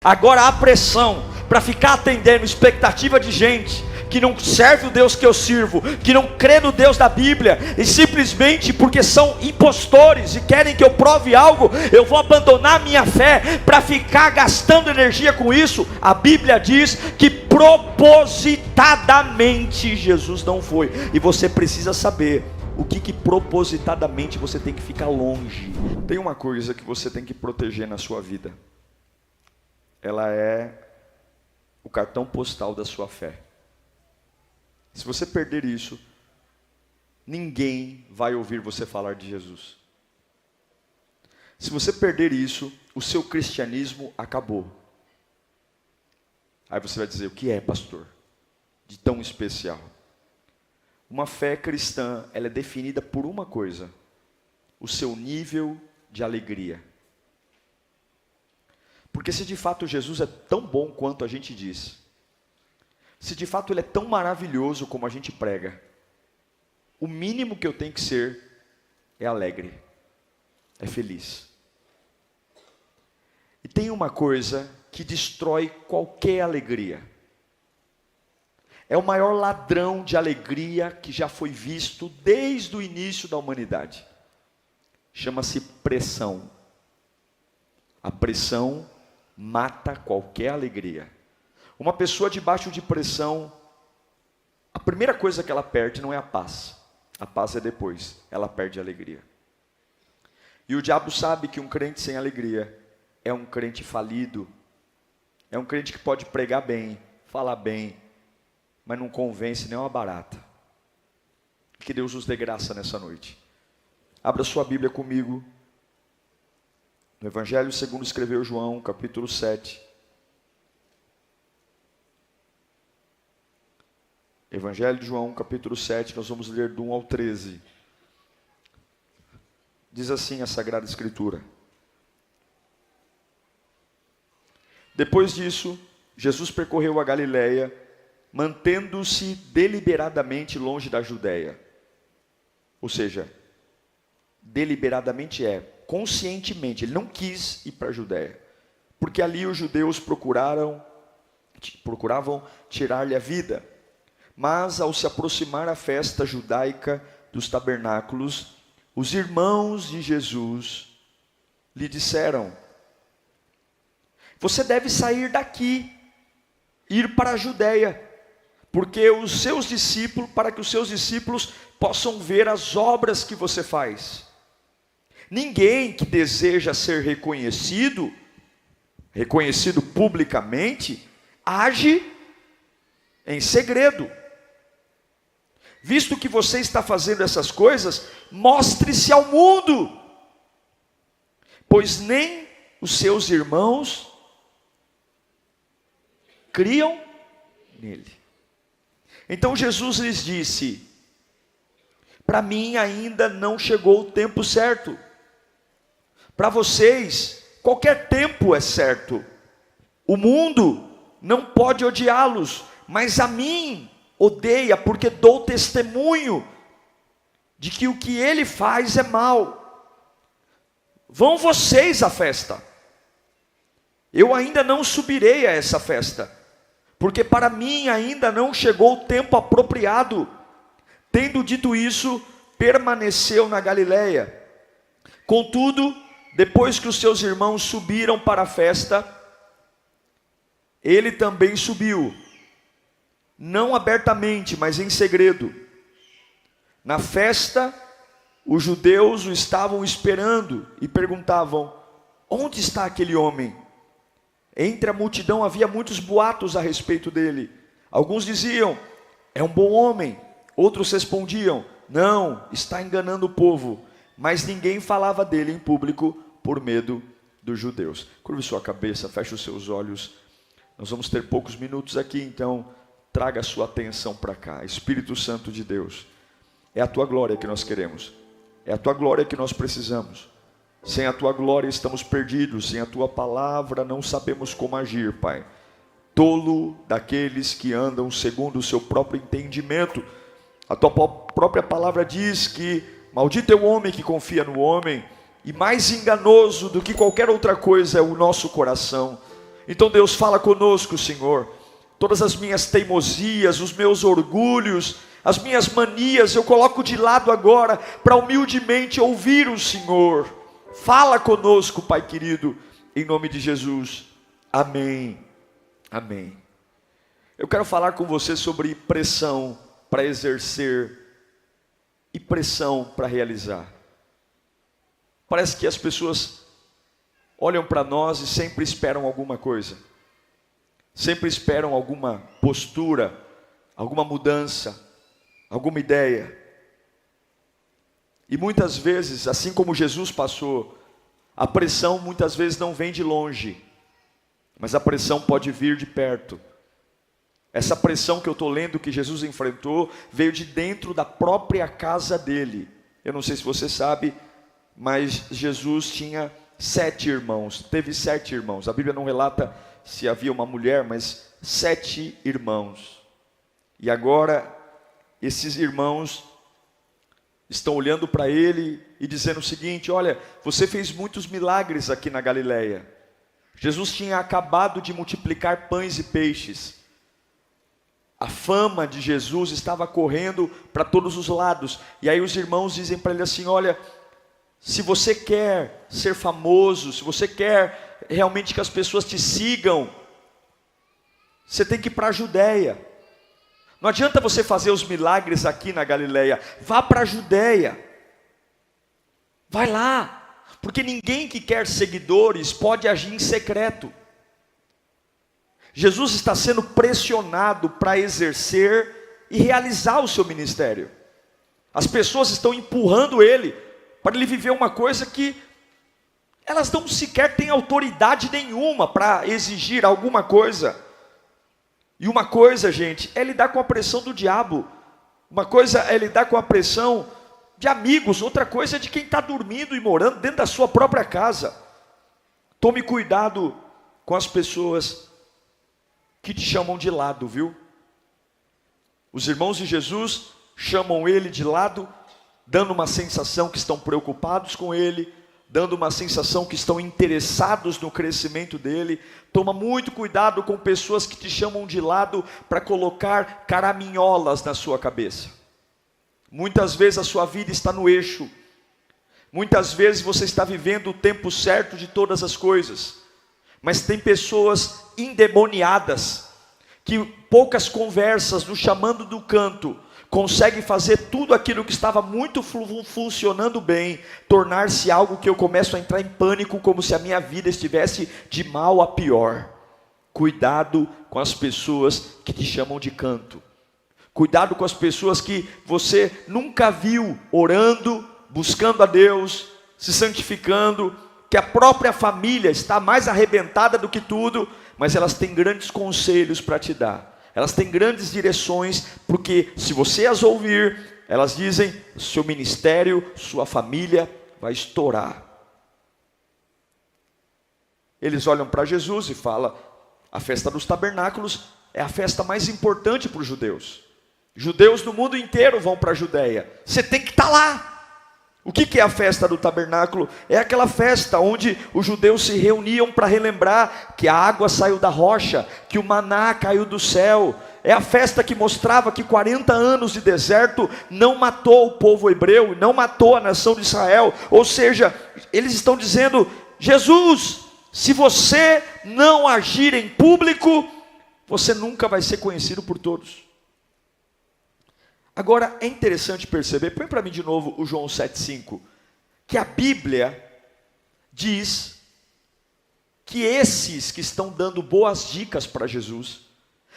Agora há pressão para ficar atendendo expectativa de gente que não serve o Deus que eu sirvo, que não crê no Deus da Bíblia, e simplesmente porque são impostores e querem que eu prove algo, eu vou abandonar minha fé para ficar gastando energia com isso. A Bíblia diz que propositadamente Jesus não foi, e você precisa saber o que propositadamente você tem que ficar longe. Tem uma coisa que você tem que proteger na sua vida, ela é o cartão postal da sua fé. Se você perder isso, ninguém vai ouvir você falar de Jesus. Se você perder isso, o seu cristianismo acabou. Aí você vai dizer: o que é, pastor, de tão especial? Uma fé cristã, ela é definida por uma coisa: o seu nível de alegria. Porque se de fato Jesus é tão bom quanto a gente diz, se de fato ele é tão maravilhoso como a gente prega, o mínimo que eu tenho que ser é alegre, é feliz. E tem uma coisa que destrói qualquer alegria. É o maior ladrão de alegria que já foi visto desde o início da humanidade. Chama-se pressão. A pressão mata qualquer alegria. Uma pessoa debaixo de pressão, a primeira coisa que ela perde não é a paz. A paz é depois, ela perde a alegria. E o diabo sabe que um crente sem alegria é um crente falido, é um crente que pode pregar bem, falar bem, mas não convence nem uma barata. Que Deus nos dê graça nessa noite. Abra sua Bíblia comigo, no Evangelho segundo escreveu João, capítulo 7. Evangelho de João, capítulo 7, nós vamos ler do 1 ao 13. Diz assim a Sagrada Escritura: Depois disso, Jesus percorreu a Galileia, mantendo-se deliberadamente longe da Judeia. Ou seja, deliberadamente conscientemente, ele não quis ir para a Judeia, porque ali os judeus procuravam tirar-lhe a vida. Mas ao se aproximar a festa judaica dos tabernáculos, os irmãos de Jesus lhe disseram: você deve sair daqui, ir para a Judeia, porque os seus discípulos, para que os seus discípulos possam ver as obras que você faz. Ninguém que deseja ser reconhecido publicamente, age em segredo. Visto que você está fazendo essas coisas, mostre-se ao mundo, pois nem os seus irmãos criam nele. Então Jesus lhes disse: para mim ainda não chegou o tempo certo. Para vocês, qualquer tempo é certo. O mundo não pode odiá-los, mas a mim odeia, porque dou testemunho de que o que ele faz é mal. Vão vocês à festa. Eu ainda não subirei a essa festa, porque para mim ainda não chegou o tempo apropriado. Tendo dito isso, permaneceu na Galileia. Contudo, depois que os seus irmãos subiram para a festa, ele também subiu, não abertamente, mas em segredo. Na festa, os judeus o estavam esperando e perguntavam: onde está aquele homem? Entre a multidão havia muitos boatos a respeito dele. Alguns diziam: é um bom homem. Outros respondiam: não, está enganando o povo. Mas ninguém falava dele em público por medo dos judeus. Curve sua cabeça, feche os seus olhos. Nós vamos ter poucos minutos aqui, então traga a sua atenção para cá. Espírito Santo de Deus, é a tua glória que nós queremos, é a tua glória que nós precisamos. Sem a tua glória estamos perdidos, sem a tua palavra não sabemos como agir, Pai. Tolo daqueles que andam segundo o seu próprio entendimento. A tua própria palavra diz que maldito é o homem que confia no homem, e mais enganoso do que qualquer outra coisa é o nosso coração. Então Deus fala conosco, Senhor. Todas as minhas teimosias, os meus orgulhos, as minhas manias, eu coloco de lado agora, para humildemente ouvir o Senhor. Fala conosco, Pai querido, em nome de Jesus. Amém. Amém. Eu quero falar com você sobre pressão para exercer e pressão para realizar. Parece que as pessoas olham para nós e sempre esperam alguma coisa. Sempre esperam alguma postura, alguma mudança, alguma ideia. E muitas vezes, assim como Jesus passou, a pressão muitas vezes não vem de longe, mas a pressão pode vir de perto. Essa pressão que eu estou lendo que Jesus enfrentou, veio de dentro da própria casa dele. Eu não sei se você sabe, mas Jesus tinha 7 irmãos, teve 7 irmãos. A Bíblia não relata se havia uma mulher, mas 7 irmãos. E agora, esses irmãos estão olhando para ele e dizendo o seguinte: olha, você fez muitos milagres aqui na Galileia. Jesus tinha acabado de multiplicar pães e peixes. A fama de Jesus estava correndo para todos os lados. E aí os irmãos dizem para ele assim: olha, se você quer ser famoso, se você quer realmente que as pessoas te sigam, você tem que ir para a Judéia. Não adianta você fazer os milagres aqui na Galileia, vá para a Judéia. Vai lá, porque ninguém que quer seguidores pode agir em secreto. Jesus está sendo pressionado para exercer e realizar o seu ministério. As pessoas estão empurrando ele para ele viver uma coisa que elas não sequer têm autoridade nenhuma para exigir alguma coisa. E uma coisa, gente, é lidar com a pressão do diabo. Uma coisa é lidar com a pressão de amigos. Outra coisa é de quem está dormindo e morando dentro da sua própria casa. Tome cuidado com as pessoas que te chamam de lado, viu? Os irmãos de Jesus chamam ele de lado, dando uma sensação que estão preocupados com ele, dando uma sensação que estão interessados no crescimento dele. Toma muito cuidado com pessoas que te chamam de lado para colocar caraminholas na sua cabeça. Muitas vezes a sua vida está no eixo. Muitas vezes você está vivendo o tempo certo de todas as coisas. Mas tem pessoas endemoniadas, que poucas conversas, no chamando do canto, conseguem fazer tudo aquilo que estava muito funcionando bem, tornar-se algo que eu começo a entrar em pânico, como se a minha vida estivesse de mal a pior. Cuidado com as pessoas que te chamam de canto. Cuidado com as pessoas que você nunca viu orando, buscando a Deus, se santificando, que a própria família está mais arrebentada do que tudo, mas elas têm grandes conselhos para te dar. Elas têm grandes direções, porque se você as ouvir, elas dizem, seu ministério, sua família vai estourar. Eles olham para Jesus e falam, a festa dos tabernáculos é a festa mais importante para os judeus. Judeus no mundo inteiro vão para a Judéia. Você tem que estar lá. O que é a festa do tabernáculo? É aquela festa onde os judeus se reuniam para relembrar que a água saiu da rocha, que o maná caiu do céu. É a festa que mostrava que 40 anos de deserto não matou o povo hebreu, não matou a nação de Israel. Ou seja, eles estão dizendo, Jesus, se você não agir em público, você nunca vai ser conhecido por todos. Agora, é interessante perceber, põe para mim de novo o João 7,5, que a Bíblia diz que esses que estão dando boas dicas para Jesus,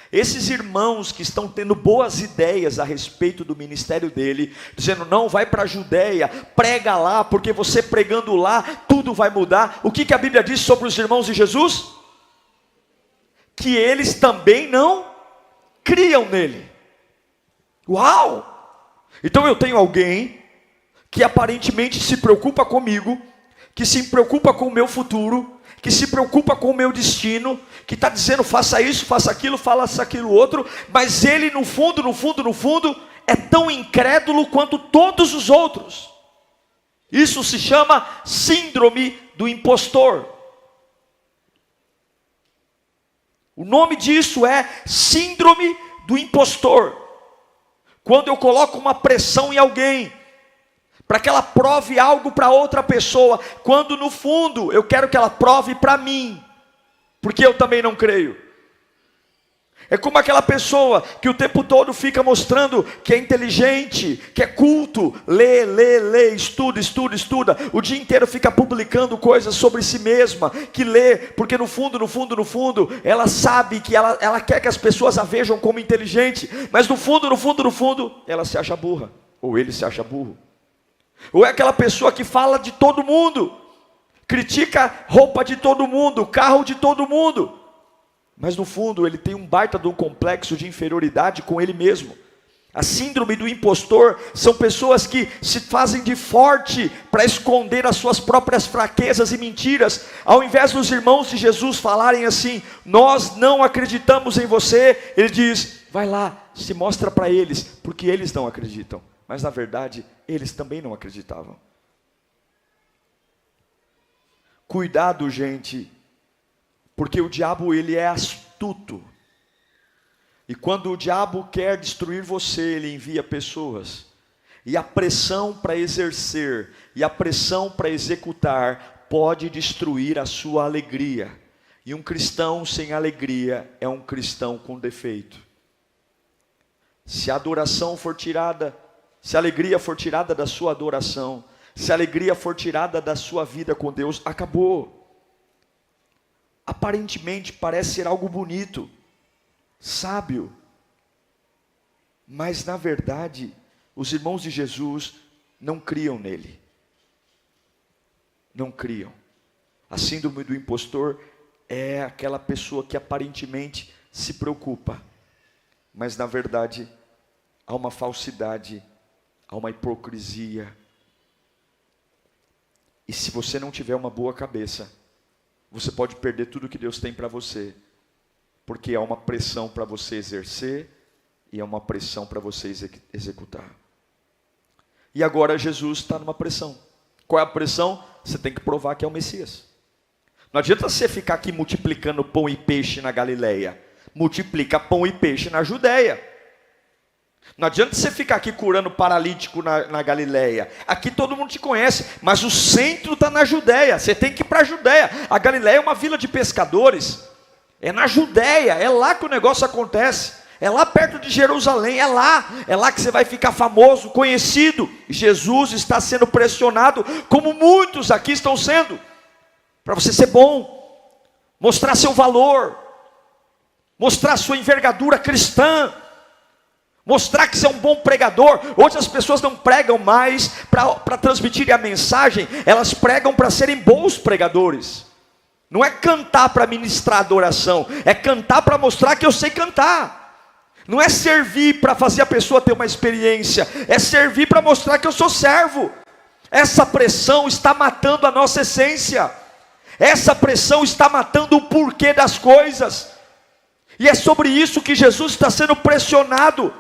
esses irmãos que estão tendo boas ideias a respeito do ministério dele, dizendo, não, vai para a Judéia, prega lá, porque você pregando lá, tudo vai mudar. O que a Bíblia diz sobre os irmãos de Jesus? Que eles também não criam nele. Uau! Então eu tenho alguém que aparentemente se preocupa comigo, que se preocupa com o meu futuro, que se preocupa com o meu destino, que está dizendo faça isso, faça aquilo, faça aquilo outro, mas ele no fundo, é tão incrédulo quanto todos os outros. Isso se chama síndrome do impostor. O nome disso é síndrome do impostor. Quando eu coloco uma pressão em alguém, para que ela prove algo para outra pessoa, quando no fundo eu quero que ela prove para mim, porque eu também não creio. É como aquela pessoa que o tempo todo fica mostrando que é inteligente, que é culto, lê, estuda, o dia inteiro fica publicando coisas sobre si mesma, que lê, porque no fundo, ela sabe que ela quer que as pessoas a vejam como inteligente, mas no fundo, ela se acha burra, ou ele se acha burro. Ou é aquela pessoa que fala de todo mundo, critica roupa de todo mundo, carro de todo mundo, mas no fundo ele tem um baita de um complexo de inferioridade com ele mesmo. A síndrome do impostor são pessoas que se fazem de forte para esconder as suas próprias fraquezas e mentiras. Ao invés dos irmãos de Jesus falarem assim, nós não acreditamos em você, ele diz, vai lá, se mostra para eles, porque eles não acreditam. Mas na verdade, eles também não acreditavam. Cuidado, gente, porque o diabo ele é astuto. E quando o diabo quer destruir você, ele envia pessoas. E a pressão para exercer, e a pressão para executar, pode destruir a sua alegria. E um cristão sem alegria é um cristão com defeito. Se a adoração for tirada, se a alegria for tirada da sua adoração, se a alegria for tirada da sua vida com Deus, acabou. Aparentemente parece ser algo bonito, sábio, mas na verdade, os irmãos de Jesus não criam nele. Não criam. A síndrome do impostor é aquela pessoa que aparentemente se preocupa, mas na verdade há uma falsidade, há uma hipocrisia. E se você não tiver uma boa cabeça, você pode perder tudo que Deus tem para você, porque há uma pressão para você exercer, e há uma pressão para você executar. E agora Jesus está numa pressão. Qual é a pressão? Você tem que provar que é o Messias. Não adianta você ficar aqui multiplicando pão e peixe na Galileia. Multiplica pão e peixe na Judéia. Não adianta você ficar aqui curando paralítico na Galileia. Aqui todo mundo te conhece, mas o centro está na Judéia. Você tem que ir para a Judéia. A Galileia é uma vila de pescadores. É na Judéia, é lá que o negócio acontece. É lá perto de Jerusalém, é lá que você vai ficar famoso, conhecido. Jesus está sendo pressionado, como muitos aqui estão sendo, para você ser bom, mostrar seu valor, mostrar sua envergadura cristã, mostrar que você é um bom pregador. Hoje as pessoas não pregam mais para transmitirem a mensagem, elas pregam para serem bons pregadores. Não é cantar para ministrar adoração, é cantar para mostrar que eu sei cantar. Não é servir para fazer a pessoa ter uma experiência, é servir para mostrar que eu sou servo. Essa pressão está matando a nossa essência. Essa pressão está matando o porquê das coisas. E é sobre isso que Jesus está sendo pressionado.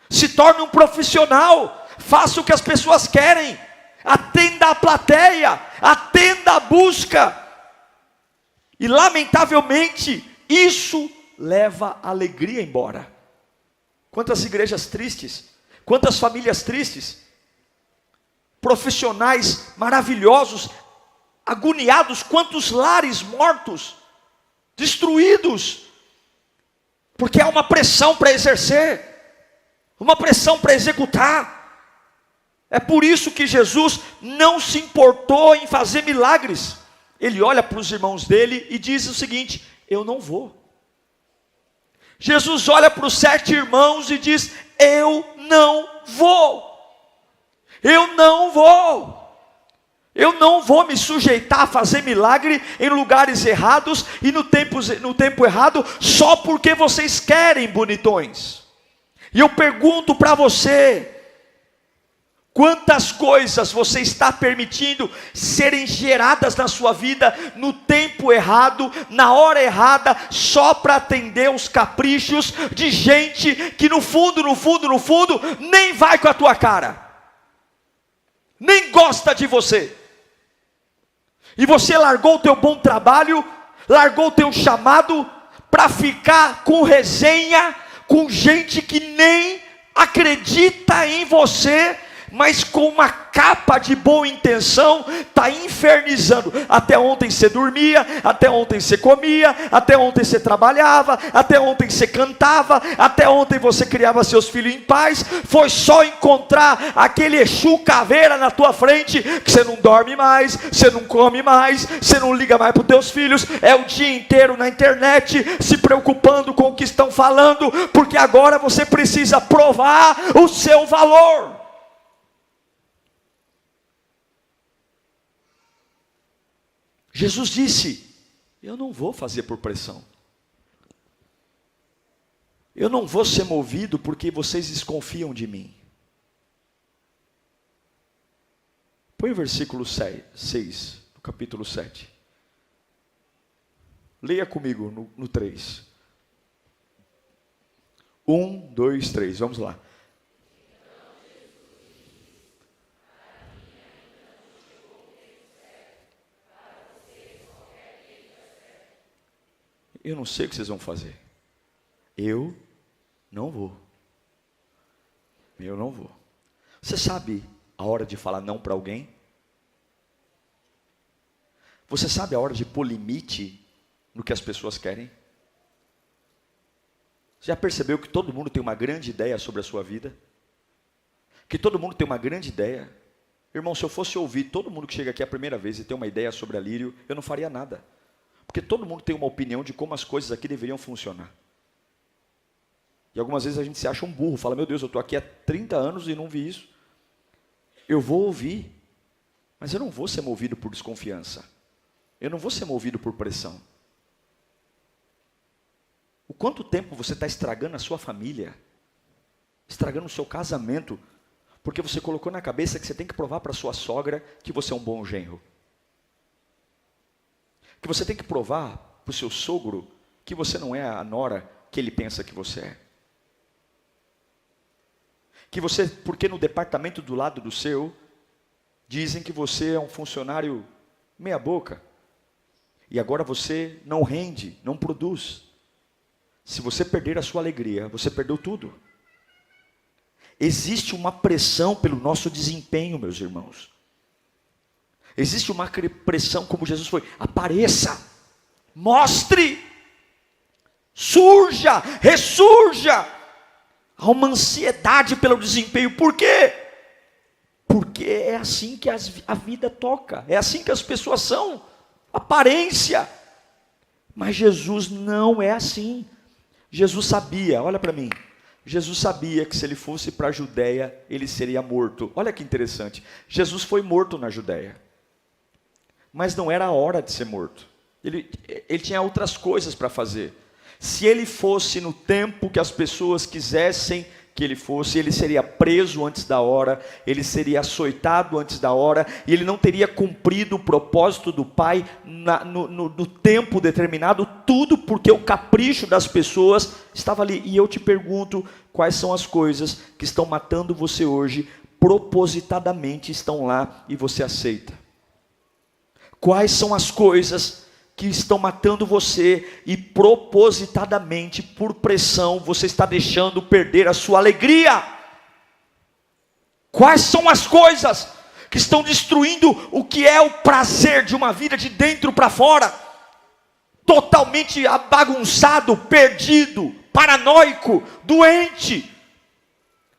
Se torne um profissional, faça o que as pessoas querem, atenda a plateia, atenda a busca. E lamentavelmente, isso leva a alegria embora. Quantas igrejas tristes, quantas famílias tristes, profissionais maravilhosos, agoniados, quantos lares mortos, destruídos, porque há uma pressão para exercer, uma pressão para executar. É por isso que Jesus não se importou em fazer milagres. Ele olha para os irmãos dele e diz o seguinte: eu não vou. Jesus olha para os 7 irmãos e diz: eu não vou. Eu não vou. Eu não vou me sujeitar a fazer milagre em lugares errados e no tempo errado, só porque vocês querem, bonitões. E eu pergunto para você: quantas coisas você está permitindo serem geradas na sua vida no tempo errado, na hora errada, só para atender os caprichos de gente que no fundo, nem vai com a tua cara, nem gosta de você. E você largou o teu bom trabalho, largou o teu chamado, para ficar com resenha com gente que nem acredita em você, mas com uma capa de boa intenção, está infernizando. Até ontem você dormia, até ontem você comia, até ontem você trabalhava, até ontem você cantava, até ontem você criava seus filhos em paz. Foi só encontrar aquele Exu caveira na tua frente, que você não dorme mais, você não come mais, você não liga mais para os teus filhos, é o dia inteiro na internet, se preocupando com o que estão falando, porque agora você precisa provar o seu valor. Jesus disse: eu não vou fazer por pressão. Eu não vou ser movido porque vocês desconfiam de mim. Põe o versículo 6, do capítulo 7. Leia comigo no 3. 1, 2, 3, vamos lá. Eu não sei o que vocês vão fazer. Eu não vou. Eu não vou. Você sabe a hora de falar não para alguém? Você sabe a hora de pôr limite no que as pessoas querem? Você já percebeu que todo mundo tem uma grande ideia sobre a sua vida? Que todo mundo tem uma grande ideia? Irmão, se eu fosse ouvir todo mundo que chega aqui a primeira vez e tem uma ideia sobre a Lírio, eu não faria nada. Porque todo mundo tem uma opinião de como as coisas aqui deveriam funcionar. E algumas vezes a gente se acha um burro, fala: meu Deus, eu estou aqui há 30 anos e não vi isso. Eu vou ouvir, mas eu não vou ser movido por desconfiança. Eu não vou ser movido por pressão. O quanto tempo você está estragando a sua família, estragando o seu casamento, porque você colocou na cabeça que você tem que provar para sua sogra que você é um bom genro. Que você tem que provar para o seu sogro que você não é a nora que ele pensa que você é. Que você, porque no departamento do lado do seu, dizem que você é um funcionário meia boca. E agora você não rende, não produz. Se você perder a sua alegria, você perdeu tudo. Existe uma pressão pelo nosso desempenho, meus irmãos. Existe uma pressão, como Jesus foi: apareça, mostre, surja, ressurja. Há uma ansiedade pelo desempenho. Por quê? Porque é assim que a vida toca, é assim que as pessoas são, aparência. Mas Jesus não é assim. Jesus sabia, olha para mim, Jesus sabia que se ele fosse para a Judéia, ele seria morto. Olha que interessante, Jesus foi morto na Judéia. Mas não era a hora de ser morto. Ele tinha outras coisas para fazer. Se ele fosse no tempo que as pessoas quisessem que ele fosse, ele seria preso antes da hora, ele seria açoitado antes da hora, e ele não teria cumprido o propósito do Pai no tempo determinado, tudo porque o capricho das pessoas estava ali. E eu te pergunto, quais são as coisas que estão matando você hoje, propositadamente estão lá e você aceita? Quais são as coisas que estão matando você e propositadamente, por pressão, você está deixando perder a sua alegria? Quais são as coisas que estão destruindo o que é o prazer de uma vida de dentro para fora? Totalmente bagunçado, perdido, paranoico, doente.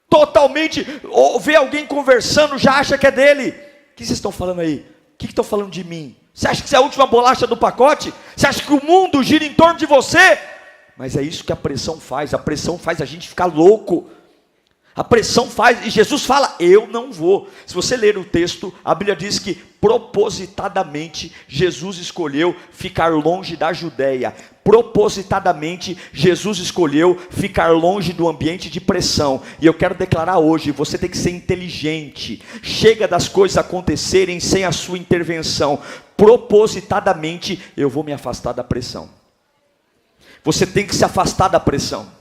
Totalmente, ou vê alguém conversando, já acha que é dele. O que vocês estão falando aí? O que estão falando de mim? Você acha que você é a última bolacha do pacote? Você acha que o mundo gira em torno de você? Mas é isso que a pressão faz a gente ficar louco. A pressão faz, e Jesus fala: eu não vou. Se você ler o texto, a Bíblia diz que propositadamente Jesus escolheu ficar longe da Judéia. Propositadamente Jesus escolheu ficar longe do ambiente de pressão. E eu quero declarar hoje: você tem que ser inteligente. Chega das coisas acontecerem sem a sua intervenção. Propositadamente eu vou me afastar da pressão. Você tem que se afastar da pressão.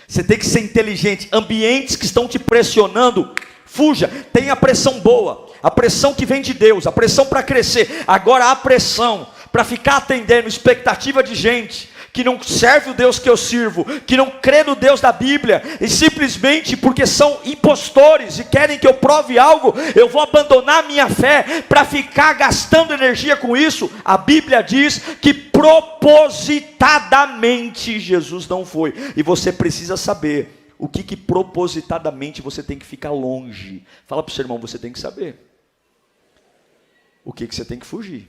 Você tem que ser inteligente. Ambientes que estão te pressionando, fuja. Tem a pressão boa, a pressão que vem de Deus, a pressão para crescer. Agora a pressão para ficar atendendo expectativa de gente, que não serve o Deus que eu sirvo, que não crê no Deus da Bíblia, e simplesmente porque são impostores e querem que eu prove algo, eu vou abandonar a minha fé para ficar gastando energia com isso. A Bíblia diz que propositadamente Jesus não foi, e você precisa saber o que propositadamente você tem que ficar longe. Fala para o seu irmão, você tem que saber o que você tem que fugir.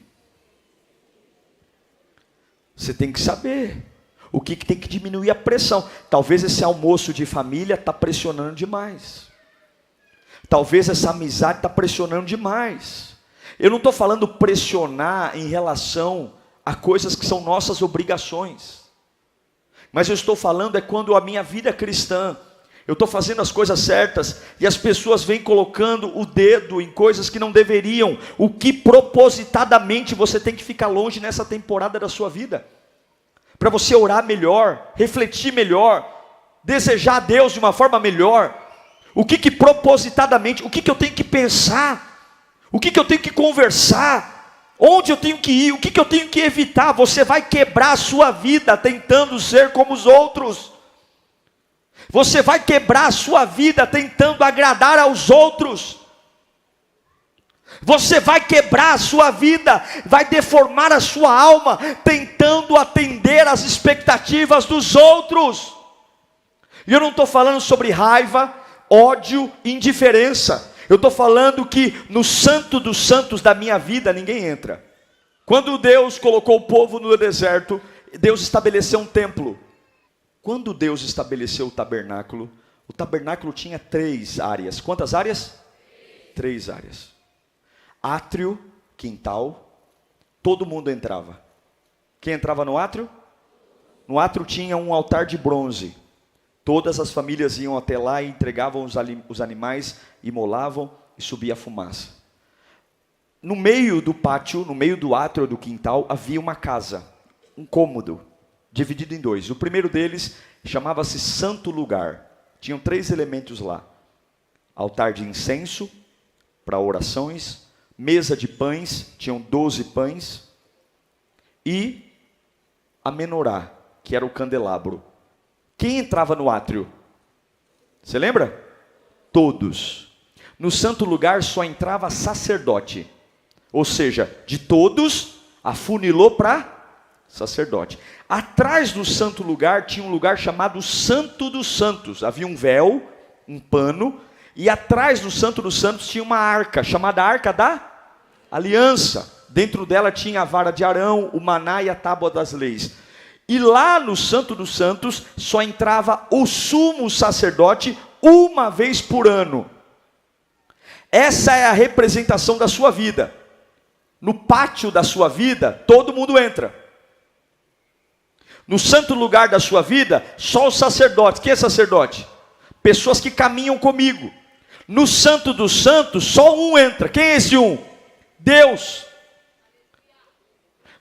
Você tem que saber o que tem que diminuir a pressão. Talvez esse almoço de família está pressionando demais. Talvez essa amizade está pressionando demais. Eu não estou falando pressionar em relação a coisas que são nossas obrigações. Mas eu estou falando é quando a minha vida cristã, eu estou fazendo as coisas certas e as pessoas vêm colocando o dedo em coisas que não deveriam. O que propositadamente você tem que ficar longe nessa temporada da sua vida, para você orar melhor, refletir melhor, desejar a Deus de uma forma melhor. O que propositadamente, o que eu tenho que pensar, o que eu tenho que conversar, onde eu tenho que ir, o que eu tenho que evitar. Você vai quebrar a sua vida tentando ser como os outros. Você vai quebrar a sua vida tentando agradar aos outros. Você vai quebrar a sua vida, vai deformar a sua alma, tentando atender às expectativas dos outros. E eu não estou falando sobre raiva, ódio, indiferença. Eu estou falando que no santo dos santos da minha vida ninguém entra. Quando Deus colocou o povo no deserto, Deus estabeleceu um templo. Quando Deus estabeleceu o tabernáculo tinha 3 áreas. Quantas áreas? 3 áreas. Átrio, quintal, todo mundo entrava. Quem entrava no átrio? No átrio tinha um altar de bronze. Todas as famílias iam até lá e entregavam os animais, imolavam e subia a fumaça. No meio do pátio, no meio do átrio do quintal, havia uma casa, um cômodo, dividido em 2. O primeiro deles chamava-se Santo Lugar. Tinham 3 elementos lá: altar de incenso para orações, mesa de pães, tinham 12 pães, e a menorá, que era o candelabro. Quem entrava no átrio? Você lembra? Todos. No Santo Lugar só entrava sacerdote. Ou seja, de todos, afunilou para sacerdote. Atrás do Santo Lugar tinha um lugar chamado Santo dos Santos. Havia um véu, um pano, e atrás do Santo dos Santos tinha uma arca, chamada Arca da Aliança. Dentro dela tinha a vara de Arão, o maná e a tábua das leis. E lá no Santo dos Santos só entrava o sumo sacerdote uma vez por ano. Essa é a representação da sua vida. No pátio da sua vida, todo mundo entra. No santo lugar da sua vida, só os sacerdotes. Quem é sacerdote? Pessoas que caminham comigo. No Santo dos Santos, só um entra. Quem é esse um? Deus.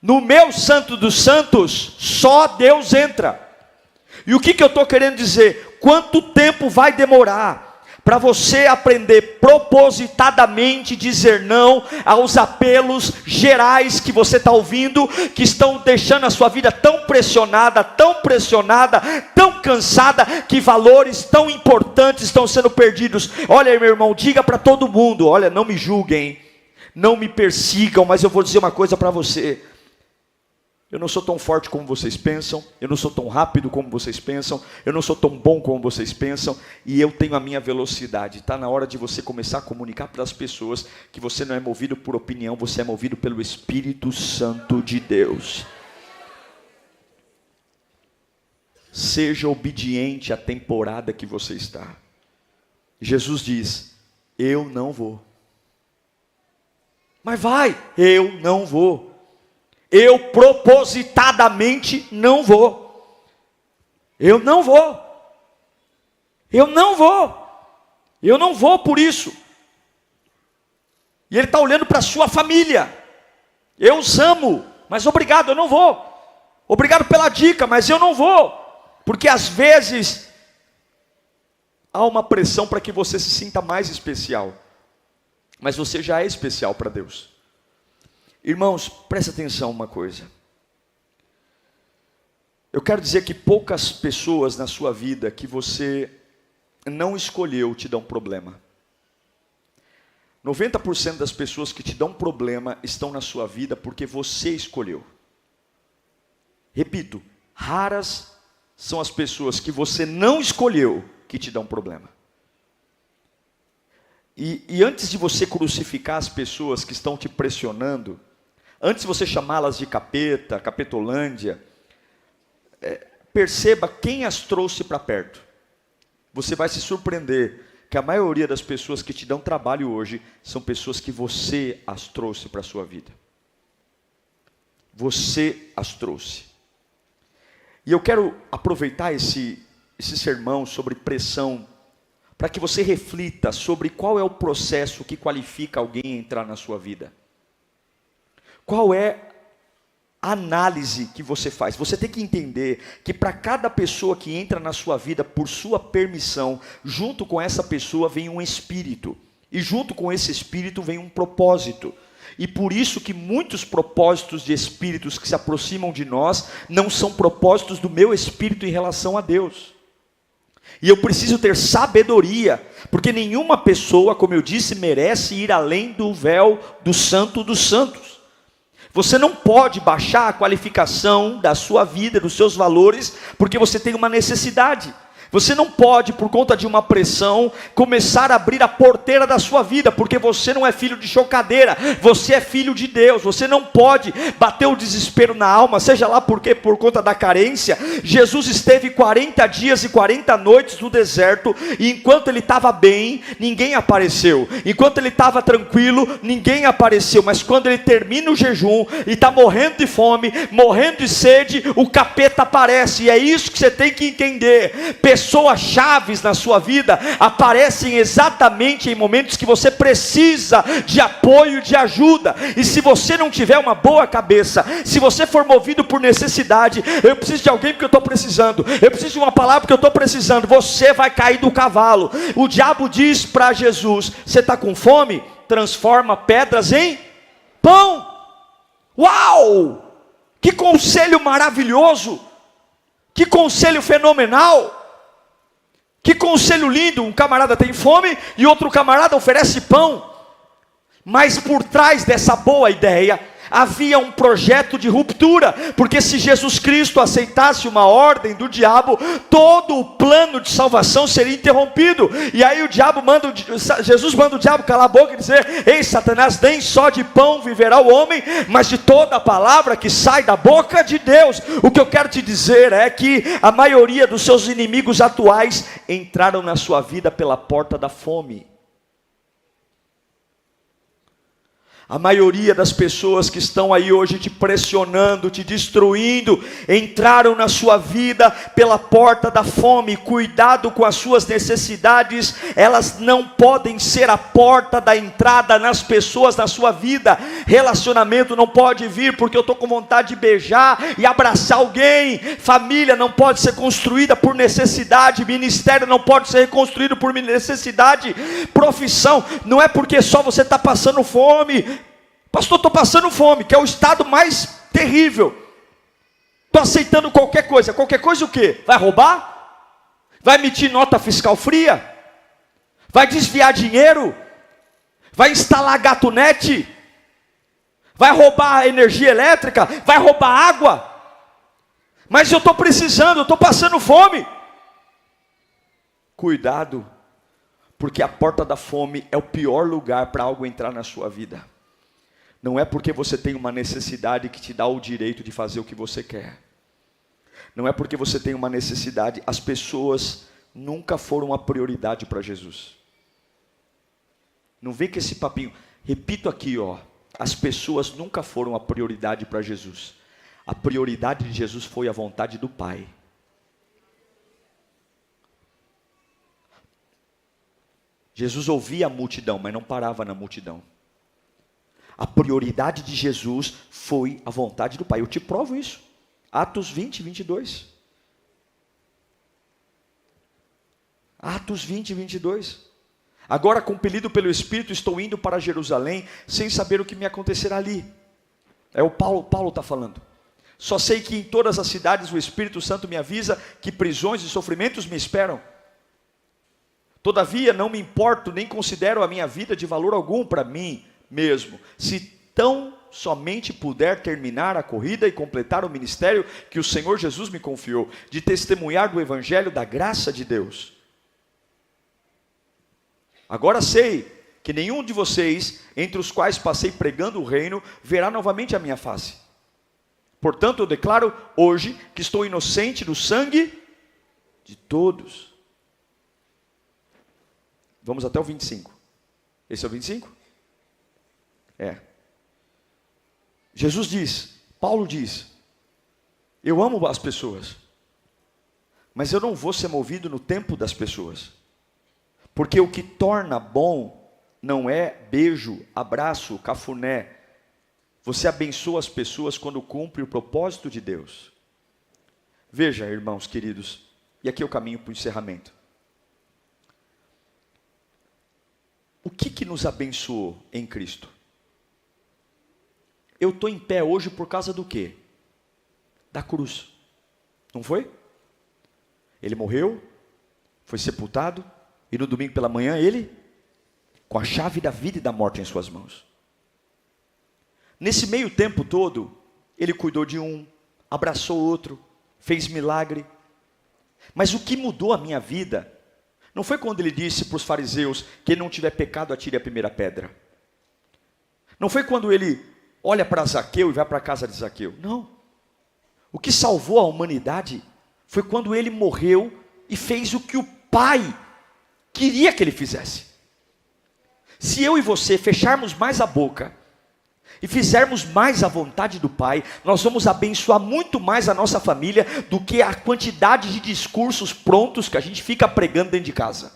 No meu Santo dos Santos, só Deus entra. E o que eu estou querendo dizer? Quanto tempo vai demorar para você aprender propositadamente dizer não aos apelos gerais que você está ouvindo, que estão deixando a sua vida tão pressionada, tão cansada, que valores tão importantes estão sendo perdidos. Olha aí, meu irmão, diga para todo mundo, olha, não me julguem, não me persigam, mas eu vou dizer uma coisa para você. Eu não sou tão forte como vocês pensam, eu não sou tão rápido como vocês pensam, eu não sou tão bom como vocês pensam, e eu tenho a minha velocidade. Está na hora de você começar a comunicar para as pessoas que você não é movido por opinião, você é movido pelo Espírito Santo de Deus. Seja obediente à temporada que você está. Jesus diz, eu não vou. Mas vai, eu não vou. Eu propositadamente não vou. Eu não vou. Eu não vou. Eu não vou por isso. E ele está olhando para a sua família. Eu os amo, mas obrigado, eu não vou. Obrigado pela dica, mas eu não vou. Porque às vezes há uma pressão para que você se sinta mais especial. Mas você já é especial para Deus. Irmãos, presta atenção uma coisa. Eu quero dizer que poucas pessoas na sua vida que você não escolheu te dão problema. 90% das pessoas que te dão problema estão na sua vida porque você escolheu. Repito, raras são as pessoas que você não escolheu que te dão problema. E antes de você crucificar as pessoas que estão te pressionando, antes de você chamá-las de capeta, capetolândia, perceba quem as trouxe para perto. Você vai se surpreender que a maioria das pessoas que te dão trabalho hoje são pessoas que você as trouxe para a sua vida. Você as trouxe. E eu quero aproveitar esse sermão sobre pressão para que você reflita sobre qual é o processo que qualifica alguém a entrar na sua vida. Qual é a análise que você faz? Você tem que entender que para cada pessoa que entra na sua vida por sua permissão, junto com essa pessoa vem um espírito. E junto com esse espírito vem um propósito. E por isso que muitos propósitos de espíritos que se aproximam de nós não são propósitos do meu espírito em relação a Deus. E eu preciso ter sabedoria, porque nenhuma pessoa, como eu disse, merece ir além do véu do santo dos santos. Você não pode baixar a qualificação da sua vida, dos seus valores, porque você tem uma necessidade. Você não pode, por conta de uma pressão, começar a abrir a porteira da sua vida, porque você não é filho de chocadeira, você é filho de Deus. Você não pode bater o desespero na alma, seja lá porque por conta da carência. Jesus esteve 40 dias e 40 noites no deserto, e enquanto ele estava bem, ninguém apareceu. Enquanto ele estava tranquilo, ninguém apareceu. Mas quando ele termina o jejum, e está morrendo de fome, morrendo de sede, o capeta aparece. E é isso que você tem que entender. Pessoas chaves na sua vida aparecem exatamente em momentos que você precisa de apoio, de ajuda. E se você não tiver uma boa cabeça, se você for movido por necessidade, eu preciso de alguém porque eu estou precisando, eu preciso de uma palavra porque eu estou precisando, você vai cair do cavalo. O diabo diz para Jesus: você está com fome? Transforma pedras em pão. Uau! Que conselho maravilhoso! Que conselho fenomenal! Que conselho lindo, um camarada tem fome e outro camarada oferece pão. Mas por trás dessa boa ideia, havia um projeto de ruptura, porque se Jesus Cristo aceitasse uma ordem do diabo, todo o plano de salvação seria interrompido. E aí Jesus manda o diabo calar a boca e dizer: ei Satanás, nem só de pão viverá o homem, mas de toda a palavra que sai da boca de Deus. O que eu quero te dizer é que a maioria dos seus inimigos atuais entraram na sua vida pela porta da fome. A maioria das pessoas que estão aí hoje te pressionando, te destruindo, entraram na sua vida pela porta da fome. Cuidado com as suas necessidades, elas não podem ser a porta da entrada nas pessoas na sua vida. Relacionamento não pode vir porque eu estou com vontade de beijar e abraçar alguém. Família não pode ser construída por necessidade. Ministério não pode ser reconstruído por necessidade. Profissão não é porque só você está passando fome. Pastor, estou passando fome, que é o estado mais terrível. Estou aceitando qualquer coisa o quê? Vai roubar? Vai emitir nota fiscal fria? Vai desviar dinheiro? Vai instalar gatunete? Vai roubar energia elétrica? Vai roubar água? Mas eu estou precisando, eu estou passando fome. Cuidado, porque a porta da fome é o pior lugar para algo entrar na sua vida. Não é porque você tem uma necessidade que te dá o direito de fazer o que você quer. Não é porque você tem uma necessidade. As pessoas nunca foram a prioridade para Jesus. Não vem com esse papinho. Repito aqui, as pessoas nunca foram a prioridade para Jesus. A prioridade de Jesus foi a vontade do Pai. Jesus ouvia a multidão, mas não parava na multidão. A prioridade de Jesus foi a vontade do Pai. Eu te provo isso. Atos 20, 22. Atos 20, 22. Agora, compelido pelo Espírito, estou indo para Jerusalém, sem saber o que me acontecerá ali. É o Paulo está falando. Só sei que em todas as cidades o Espírito Santo me avisa que prisões e sofrimentos me esperam. Todavia não me importo, nem considero a minha vida de valor algum para mim mesmo, se tão somente puder terminar a corrida e completar o ministério que o Senhor Jesus me confiou, de testemunhar do Evangelho da graça de Deus. Agora sei que nenhum de vocês, entre os quais passei pregando o reino, verá novamente a minha face. Portanto, eu declaro hoje que estou inocente do sangue de todos. Vamos até o 25. Esse é o 25? É. Jesus diz, Paulo diz, eu amo as pessoas, mas eu não vou ser movido no tempo das pessoas. Porque o que torna bom não é beijo, abraço, cafuné. Você abençoa as pessoas quando cumpre o propósito de Deus. Veja, irmãos queridos, e aqui é o caminho para o encerramento. O que nos abençoou em Cristo? Eu estou em pé hoje por causa do quê? Da cruz. Não foi? Ele morreu, foi sepultado, e no domingo pela manhã ele, com a chave da vida e da morte em suas mãos. Nesse meio tempo todo, ele cuidou de um, abraçou outro, fez milagre. Mas o que mudou a minha vida, não foi quando ele disse para os fariseus, quem não tiver pecado atire a primeira pedra. Não foi quando ele olha para Zaqueu e vai para a casa de Zaqueu. Não. O que salvou a humanidade foi quando ele morreu e fez o que o Pai queria que ele fizesse. Se eu e você fecharmos mais a boca e fizermos mais a vontade do Pai, nós vamos abençoar muito mais a nossa família do que a quantidade de discursos prontos que a gente fica pregando dentro de casa.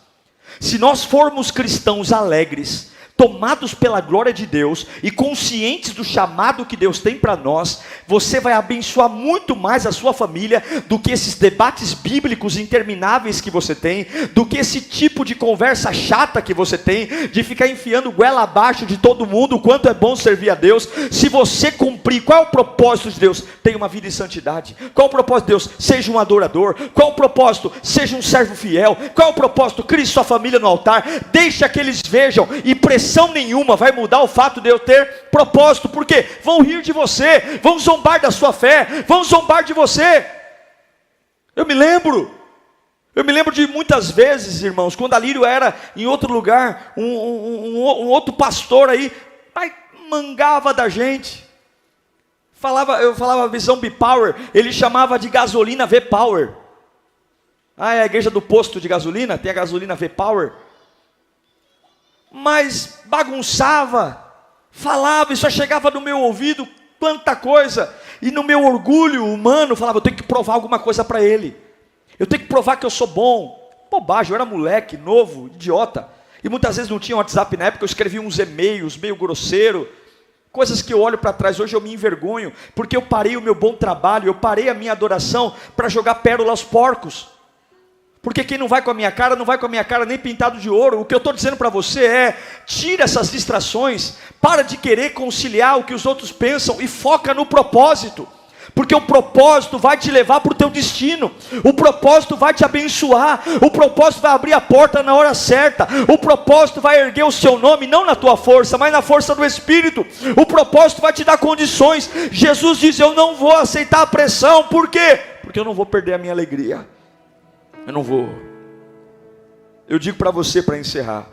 Se nós formos cristãos alegres, tomados pela glória de Deus e conscientes do chamado que Deus tem para nós, você vai abençoar muito mais a sua família do que esses debates bíblicos intermináveis que você tem, do que esse tipo de conversa chata que você tem, de ficar enfiando goela abaixo de todo mundo, o quanto é bom servir a Deus. Se você cumprir, qual é o propósito de Deus? Tenha uma vida em santidade. Qual é o propósito de Deus? Seja um adorador. Qual é o propósito? Seja um servo fiel. Qual é o propósito? Crie sua família no altar. Deixa que eles vejam, e pressão nenhuma vai mudar o fato de eu ter propósito. Por quê? Vão rir de você, vão zombar da sua fé, vão zombar de você. Eu me lembro de muitas vezes, irmãos, quando a Lírio era em outro lugar, um outro pastor aí mangava da gente. Eu falava visão B-Power, ele chamava de gasolina V-Power. É a igreja do posto de gasolina, tem a gasolina V-Power. Mas bagunçava, falava, e só chegava no meu ouvido quanta coisa, e no meu orgulho humano, falava, eu tenho que provar alguma coisa para ele, eu tenho que provar que eu sou bom. Bobagem, eu era moleque, novo, idiota, e muitas vezes não tinha WhatsApp na época, eu escrevia uns e-mails meio grosseiro, coisas que eu olho para trás, hoje eu me envergonho, porque eu parei o meu bom trabalho, eu parei a minha adoração para jogar pérola aos porcos. Porque quem não vai com a minha cara, não vai com a minha cara nem pintado de ouro. O que eu estou dizendo para você é, tira essas distrações, para de querer conciliar o que os outros pensam e foca no propósito. Porque o propósito vai te levar para o teu destino, o propósito vai te abençoar, o propósito vai abrir a porta na hora certa, o propósito vai erguer o seu nome, não na tua força, mas na força do Espírito. O propósito vai te dar condições. Jesus diz, eu não vou aceitar a pressão. Por quê? Porque eu não vou perder a minha alegria. Eu não vou. Eu digo para você, para encerrar,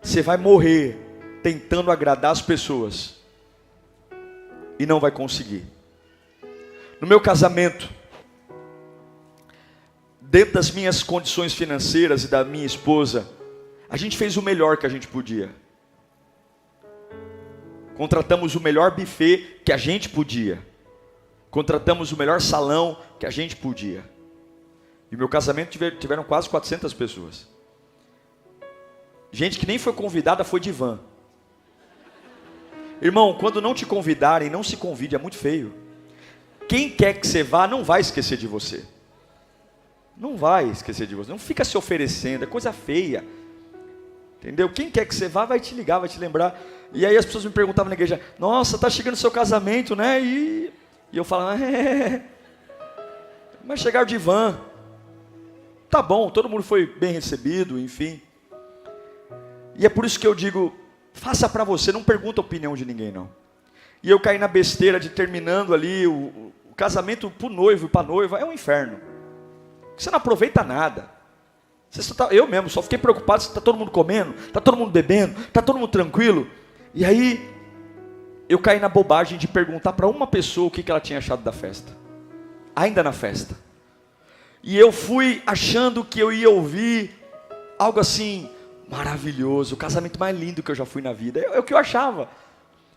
você vai morrer tentando agradar as pessoas e não vai conseguir. No meu casamento, dentro das minhas condições financeiras e da minha esposa, a gente fez o melhor que a gente podia. Contratamos o melhor buffet que a gente podia. Contratamos o melhor salão que a gente podia. E meu casamento tiveram quase 400 pessoas. Gente que nem foi convidada, foi de van. Irmão, quando não te convidarem, não se convide, é muito feio. Quem quer que você vá, não vai esquecer de você. Não vai esquecer de você. Não fica se oferecendo, é coisa feia. Entendeu? Quem quer que você vá, vai te ligar, vai te lembrar. E aí as pessoas me perguntavam na igreja, nossa, está chegando o seu casamento, né? E E eu falava, mas chegaram de van. Tá bom, todo mundo foi bem recebido, enfim. E é por isso que eu digo, faça para você, não pergunta a opinião de ninguém não. E eu caí na besteira de terminando ali, o casamento pro noivo e pra noiva é um inferno. Você não aproveita nada. Eu mesmo só fiquei preocupado se está todo mundo comendo, está todo mundo bebendo, está todo mundo tranquilo. E aí, eu caí na bobagem de perguntar para uma pessoa o que ela tinha achado da festa. Ainda na festa. E eu fui achando que eu ia ouvir algo assim, maravilhoso, o casamento mais lindo que eu já fui na vida. É o que eu achava.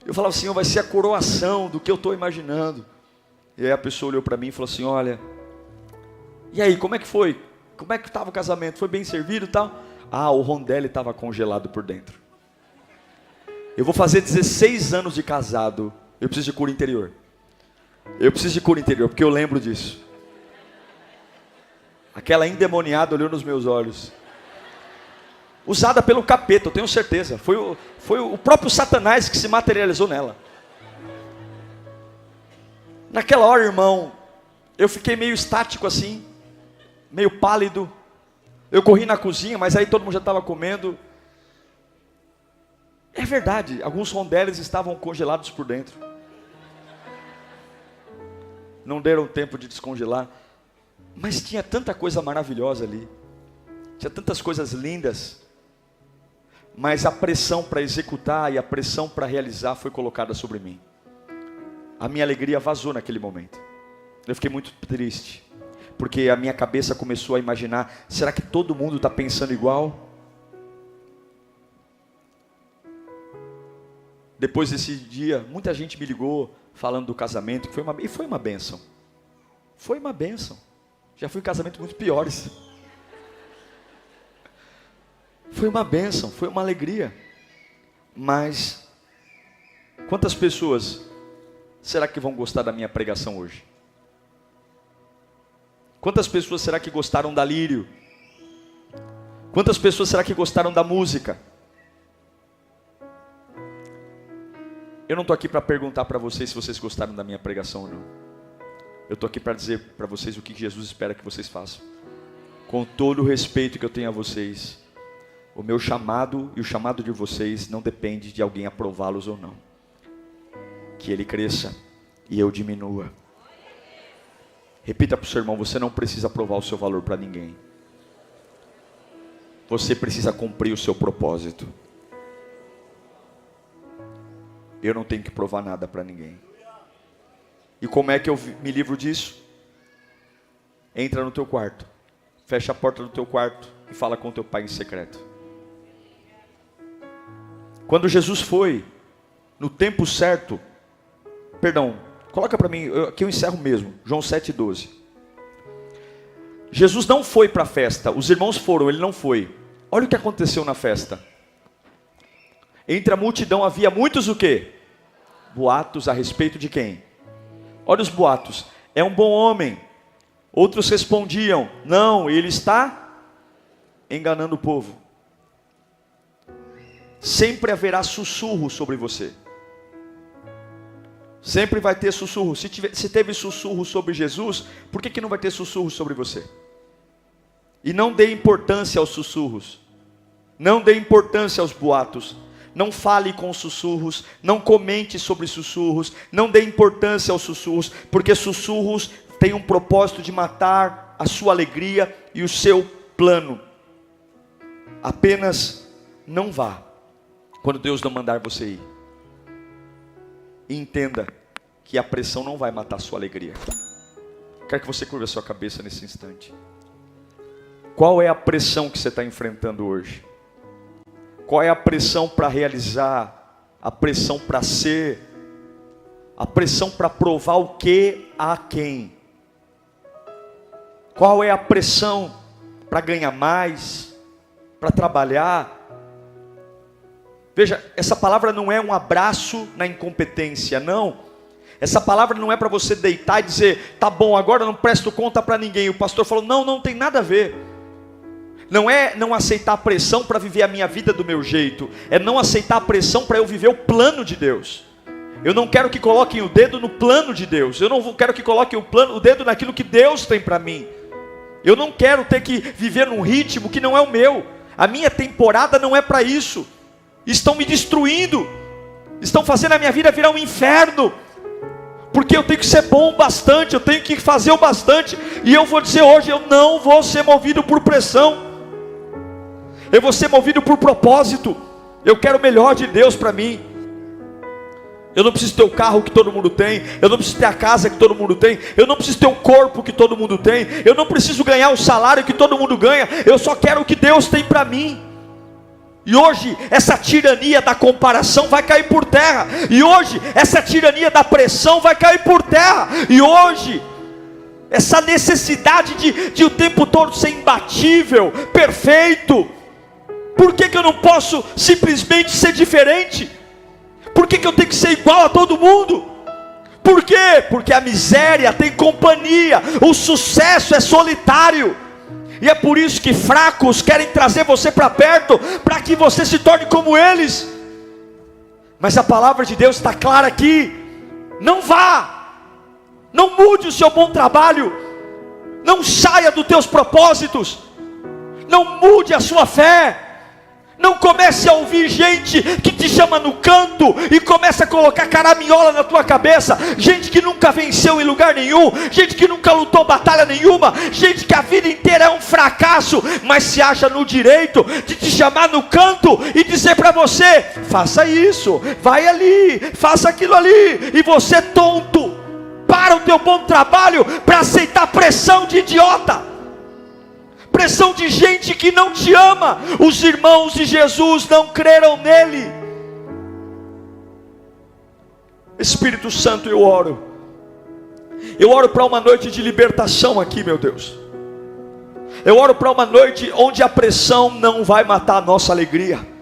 Eu falava assim, vai ser a coroação do que eu estou imaginando. E aí a pessoa olhou para mim e falou assim, olha, e aí, como é que foi? Como é que estava o casamento? Foi bem servido e tal? Ah, o rondelli estava congelado por dentro. Eu vou fazer 16 anos de casado. Eu preciso de cura interior. Eu preciso de cura interior, porque eu lembro disso. Aquela endemoniada olhou nos meus olhos. Usada pelo capeta, eu tenho certeza. Foi o próprio Satanás que se materializou nela. Naquela hora, irmão, eu fiquei meio estático assim, meio pálido. Eu corri na cozinha, mas aí todo mundo já estava comendo. É verdade, alguns rondellis estavam congelados por dentro. Não deram tempo de descongelar. Mas tinha tanta coisa maravilhosa ali. Tinha tantas coisas lindas. Mas a pressão para executar e a pressão para realizar foi colocada sobre mim. A minha alegria vazou naquele momento. Eu fiquei muito triste. Porque a minha cabeça começou a imaginar, será que todo mundo está pensando igual? Depois desse dia, muita gente me ligou falando do casamento, e foi uma bênção. Foi uma bênção. Já fui em casamentos muito piores. Foi uma bênção, foi uma alegria. Mas, quantas pessoas será que vão gostar da minha pregação hoje? Quantas pessoas será que gostaram da lírio? Quantas pessoas será que gostaram da música? Eu não estou aqui para perguntar para vocês se vocês gostaram da minha pregação ou não. Eu estou aqui para dizer para vocês o que Jesus espera que vocês façam. Com todo o respeito que eu tenho a vocês, o meu chamado e o chamado de vocês não depende de alguém aprová-los ou não. Que ele cresça e eu diminua. Repita para o seu irmão, você não precisa provar o seu valor para ninguém. Você precisa cumprir o seu propósito. Eu não tenho que provar nada para ninguém. E como é que eu me livro disso? Entra no teu quarto, fecha a porta do teu quarto e fala com teu pai em secreto. Quando Jesus foi, no tempo certo, coloca para mim, aqui eu encerro mesmo, João 7,12. Jesus não foi para a festa, os irmãos foram, ele não foi. Olha o que aconteceu na festa. Entre a multidão havia muitos o quê? Boatos a respeito de quem? Olha os boatos. É um bom homem. Outros respondiam, não, ele está enganando o povo. Sempre haverá sussurro sobre você. Sempre vai ter sussurro. Se teve sussurro sobre Jesus, por que não vai ter sussurro sobre você? E não dê importância aos sussurros. Não dê importância aos boatos. Não fale com sussurros. Não comente sobre sussurros. Não dê importância aos sussurros. Porque sussurros têm um propósito de matar a sua alegria e o seu plano. Apenas não vá quando Deus não mandar você ir. E entenda que a pressão não vai matar a sua alegria. Quero que você curva a sua cabeça nesse instante. Qual é a pressão que você está enfrentando hoje? Qual é a pressão para realizar? A pressão para ser? A pressão para provar o que a quem? Qual é a pressão para ganhar mais? Para trabalhar? Veja, essa palavra não é um abraço na incompetência, não. Essa palavra não é para você deitar e dizer, tá bom, agora eu não presto conta para ninguém. O pastor falou, não tem nada a ver. Não é não aceitar a pressão para viver a minha vida do meu jeito. É não aceitar a pressão para eu viver o plano de Deus. Eu não quero que coloquem o dedo no plano de Deus. Eu não quero que coloquem o dedo naquilo que Deus tem para mim. Eu não quero ter que viver num ritmo que não é o meu. A minha temporada não é para isso. Estão me destruindo. Estão fazendo a minha vida virar um inferno. Porque eu tenho que ser bom o bastante, eu tenho que fazer o bastante. E eu vou dizer hoje, eu não vou ser movido por pressão. Eu vou ser movido por propósito. Eu quero o melhor de Deus para mim. Eu não preciso ter o carro que todo mundo tem. Eu não preciso ter a casa que todo mundo tem. Eu não preciso ter o corpo que todo mundo tem. Eu não preciso ganhar o salário que todo mundo ganha. Eu só quero o que Deus tem para mim. E hoje essa tirania da comparação vai cair por terra. E hoje essa tirania da pressão vai cair por terra. E hoje essa necessidade de o tempo todo ser imbatível, perfeito. Por que eu não posso simplesmente ser diferente? Por que eu tenho que ser igual a todo mundo? Por quê? Porque a miséria tem companhia, o sucesso é solitário. E é por isso que fracos querem trazer você para perto, para que você se torne como eles. Mas a palavra de Deus está clara aqui: não vá, não mude o seu bom trabalho, não saia dos teus propósitos, não mude a sua fé. Não comece a ouvir gente que te chama no canto e começa a colocar caraminhola na tua cabeça. Gente que nunca venceu em lugar nenhum, gente que nunca lutou batalha nenhuma, gente que a vida inteira é um fracasso, mas se acha no direito de te chamar no canto e dizer para você: faça isso, vai ali, faça aquilo ali. E você, tonto, para o teu bom trabalho para aceitar pressão de idiota, pressão de gente que não te ama. Os irmãos de Jesus não creram nele. Espírito Santo, eu oro para uma noite de libertação aqui, meu Deus. Eu oro para uma noite onde a pressão não vai matar a nossa alegria.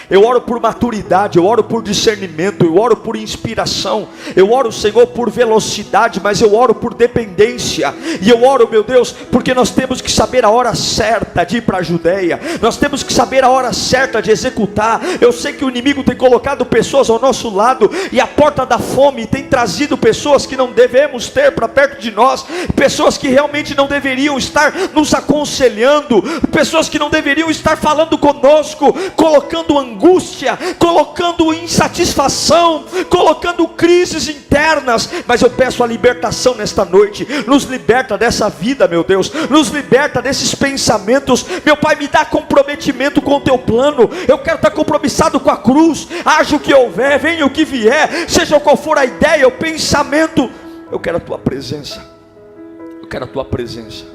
Eu oro por maturidade, eu oro por discernimento, eu oro por inspiração, eu oro, Senhor, por velocidade, mas eu oro por dependência. E eu oro, meu Deus, porque nós temos que saber a hora certa de ir para a Judeia, nós temos que saber a hora certa de executar. Eu sei que o inimigo tem colocado pessoas ao nosso lado, e a porta da fome tem trazido pessoas que não devemos ter para perto de nós, pessoas que realmente não deveriam estar nos aconselhando, pessoas que não deveriam estar falando conosco, colocando angústia, colocando insatisfação, colocando crises internas. Mas eu peço a libertação nesta noite. Nos liberta dessa vida, meu Deus, nos liberta desses pensamentos, meu Pai. Me dá comprometimento com o teu plano. Eu quero estar compromissado com a cruz. Haja o que houver, venha o que vier, seja qual for a ideia, o pensamento, eu quero a tua presença. Eu quero a tua presença.